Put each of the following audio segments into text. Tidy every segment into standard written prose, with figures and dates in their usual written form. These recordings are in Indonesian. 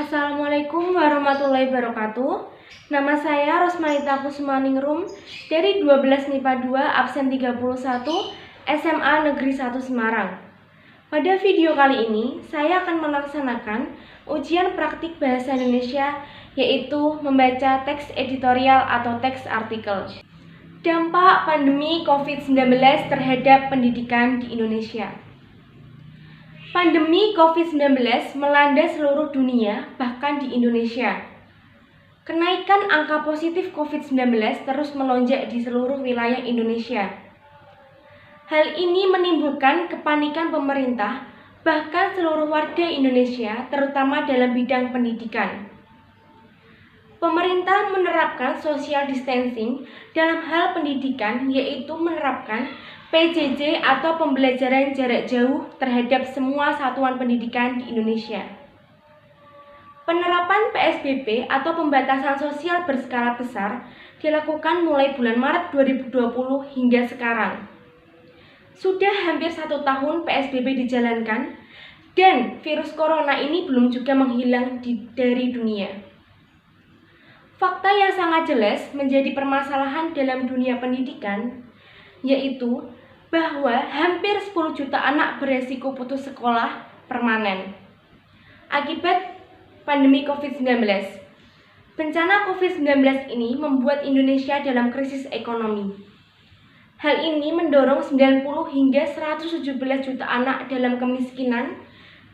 Assalamualaikum warahmatullahi wabarakatuh. Nama saya Rosmanita Kusmaningrum dari 12 MIPA 2 absen 31 SMA Negeri 1 Semarang. Pada video kali ini, saya akan melaksanakan ujian praktik bahasa Indonesia, yaitu membaca teks editorial atau teks artikel. Dampak pandemi COVID-19 terhadap pendidikan di Indonesia. Pandemi COVID-19 melanda seluruh dunia, bahkan di Indonesia. Kenaikan angka positif COVID-19 terus melonjak di seluruh wilayah Indonesia. Hal ini menimbulkan kepanikan pemerintah, bahkan seluruh warga Indonesia, terutama dalam bidang pendidikan. Pemerintah menerapkan social distancing dalam hal pendidikan, yaitu menerapkan PJJ atau pembelajaran jarak jauh terhadap semua satuan pendidikan di Indonesia. Penerapan PSBB atau pembatasan sosial berskala besar dilakukan mulai bulan Maret 2020 hingga sekarang. Sudah hampir 1 tahun PSBB dijalankan dan virus corona ini belum juga menghilang dari dunia. Fakta yang sangat jelas menjadi permasalahan dalam dunia pendidikan, yaitu bahwa hampir 10 juta anak beresiko putus sekolah permanen akibat pandemi COVID-19. Bencana COVID-19 ini membuat Indonesia dalam krisis ekonomi. Hal ini mendorong 90 hingga 117 juta anak dalam kemiskinan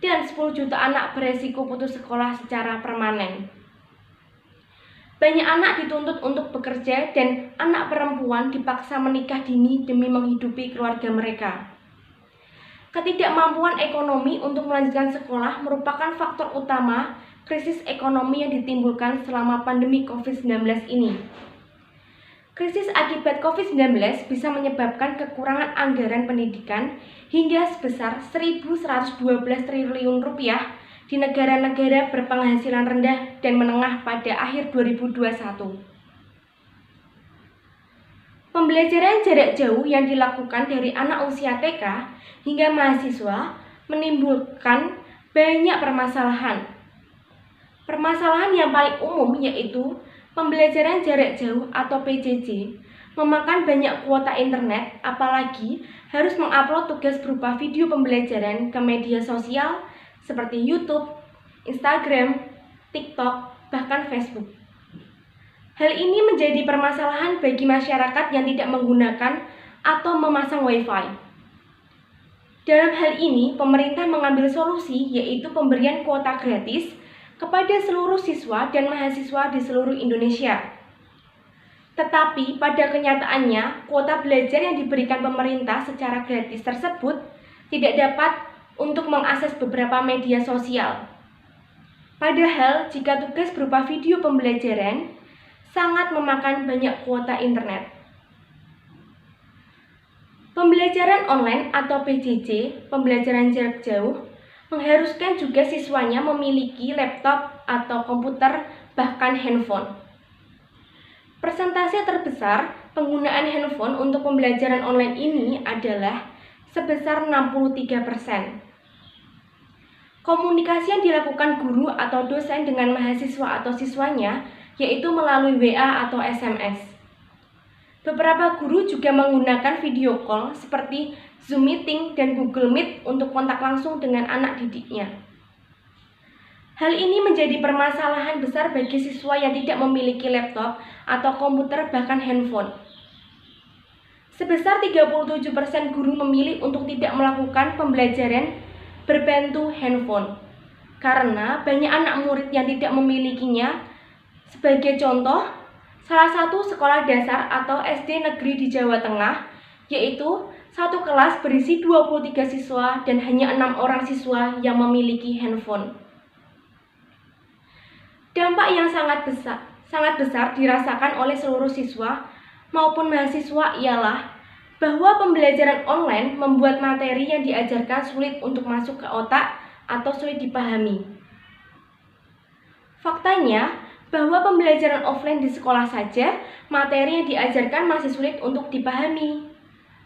dan 10 juta anak beresiko putus sekolah secara permanen. Banyak anak dituntut untuk bekerja dan anak perempuan dipaksa menikah dini demi menghidupi keluarga mereka. Ketidakmampuan ekonomi untuk melanjutkan sekolah merupakan faktor utama krisis ekonomi yang ditimbulkan selama pandemi COVID-19 ini. Krisis akibat COVID-19 bisa menyebabkan kekurangan anggaran pendidikan hingga sebesar 1.112 triliun rupiah di negara-negara berpenghasilan rendah dan menengah pada akhir 2021. Pembelajaran jarak jauh yang dilakukan dari anak usia TK hingga mahasiswa menimbulkan banyak permasalahan. Permasalahan yang paling umum yaitu pembelajaran jarak jauh atau PJJ memakan banyak kuota internet, apalagi harus mengupload tugas berupa video pembelajaran ke media sosial seperti YouTube, Instagram, TikTok, bahkan Facebook. Hal ini menjadi permasalahan bagi masyarakat yang tidak menggunakan atau memasang Wi-Fi. Dalam hal ini, pemerintah mengambil solusi yaitu pemberian kuota gratis kepada seluruh siswa dan mahasiswa di seluruh Indonesia. Tetapi pada kenyataannya, kuota belajar yang diberikan pemerintah secara gratis tersebut tidak dapat untuk mengakses beberapa media sosial. Padahal, jika tugas berupa video pembelajaran sangat memakan banyak kuota internet. Pembelajaran online atau PJJ, pembelajaran jarak jauh, mengharuskan juga siswanya memiliki laptop atau komputer, bahkan handphone. Persentase terbesar penggunaan handphone untuk pembelajaran online ini adalah sebesar 63%. Komunikasi yang dilakukan guru atau dosen dengan mahasiswa atau siswanya yaitu melalui WA atau SMS. Beberapa guru juga menggunakan video call seperti Zoom Meeting dan Google Meet untuk kontak langsung dengan anak didiknya. Hal ini menjadi permasalahan besar bagi siswa yang tidak memiliki laptop atau komputer bahkan handphone. Sebesar 37% guru memilih untuk tidak melakukan pembelajaran berbantu handphone karena banyak anak murid yang tidak memilikinya. Sebagai contoh, salah satu sekolah dasar atau SD negeri di Jawa Tengah, yaitu satu kelas berisi 23 siswa dan hanya 6 orang siswa yang memiliki handphone. Dampak yang sangat besar dirasakan oleh seluruh siswa maupun mahasiswa ialah bahwa pembelajaran online membuat materi yang diajarkan sulit untuk masuk ke otak atau sulit dipahami. Faktanya, bahwa pembelajaran offline di sekolah saja, materi yang diajarkan masih sulit untuk dipahami.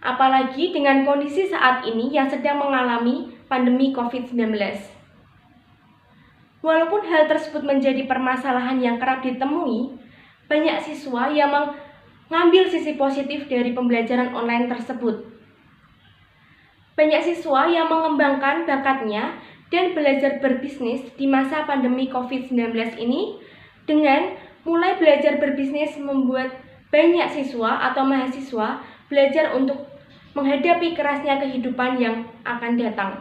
Apalagi dengan kondisi saat ini yang sedang mengalami pandemi COVID-19. Walaupun hal tersebut menjadi permasalahan yang kerap ditemui, banyak siswa yang mengambil sisi positif dari pembelajaran online tersebut. Banyak siswa yang mengembangkan bakatnya dan belajar berbisnis di masa pandemi COVID-19 ini dengan mulai belajar berbisnis membuat banyak siswa atau mahasiswa belajar untuk menghadapi kerasnya kehidupan yang akan datang.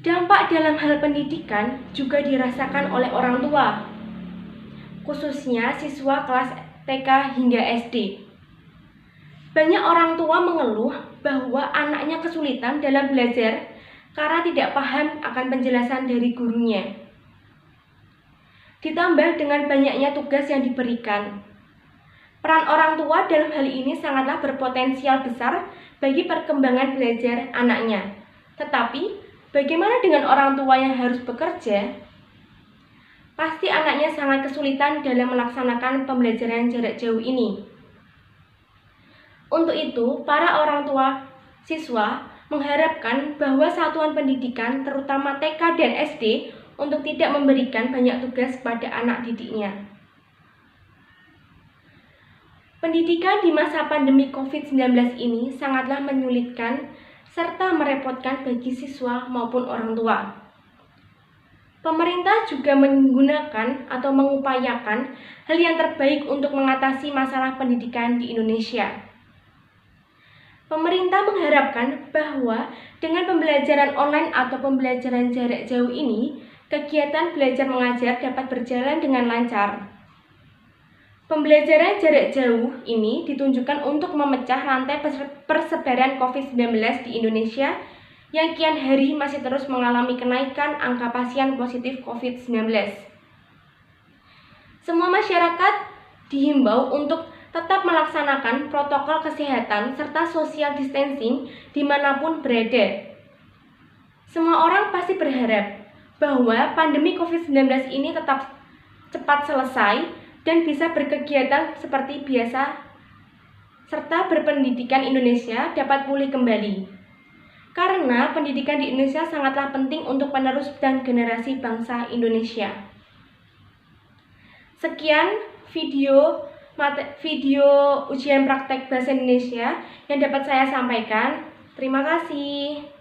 Dampak dalam hal pendidikan juga dirasakan oleh orang tua, khususnya siswa kelas TK hingga SD. Banyak orang tua mengeluh bahwa anaknya kesulitan dalam belajar karena tidak paham akan penjelasan dari gurunya. Ditambah dengan banyaknya tugas yang diberikan. Peran orang tua dalam hal ini sangatlah berpotensial besar bagi perkembangan belajar anaknya. Tetapi, bagaimana dengan orang tua yang harus bekerja? Pasti anaknya sangat kesulitan dalam melaksanakan pembelajaran jarak jauh ini. Untuk itu, para orang tua siswa mengharapkan bahwa satuan pendidikan, terutama TK dan SD, untuk tidak memberikan banyak tugas pada anak didiknya. Pendidikan di masa pandemi COVID-19 ini sangatlah menyulitkan serta merepotkan bagi siswa maupun orang tua. Pemerintah juga menggunakan atau mengupayakan hal yang terbaik untuk mengatasi masalah pendidikan di Indonesia. Pemerintah mengharapkan bahwa dengan pembelajaran online atau pembelajaran jarak jauh ini, kegiatan belajar mengajar dapat berjalan dengan lancar. Pembelajaran jarak jauh ini ditunjukkan untuk memecah rantai persebaran COVID-19 di Indonesia yang kian hari masih terus mengalami kenaikan angka pasien positif COVID-19. Semua masyarakat dihimbau untuk tetap melaksanakan protokol kesehatan serta social distancing dimanapun berada. Semua orang pasti berharap bahwa pandemi COVID-19 ini tetap cepat selesai dan bisa berkegiatan seperti biasa, serta berpendidikan Indonesia dapat pulih kembali. Karena pendidikan di Indonesia sangatlah penting untuk penerus dan generasi bangsa Indonesia. Sekian video ujian praktek bahasa Indonesia yang dapat saya sampaikan. Terima kasih.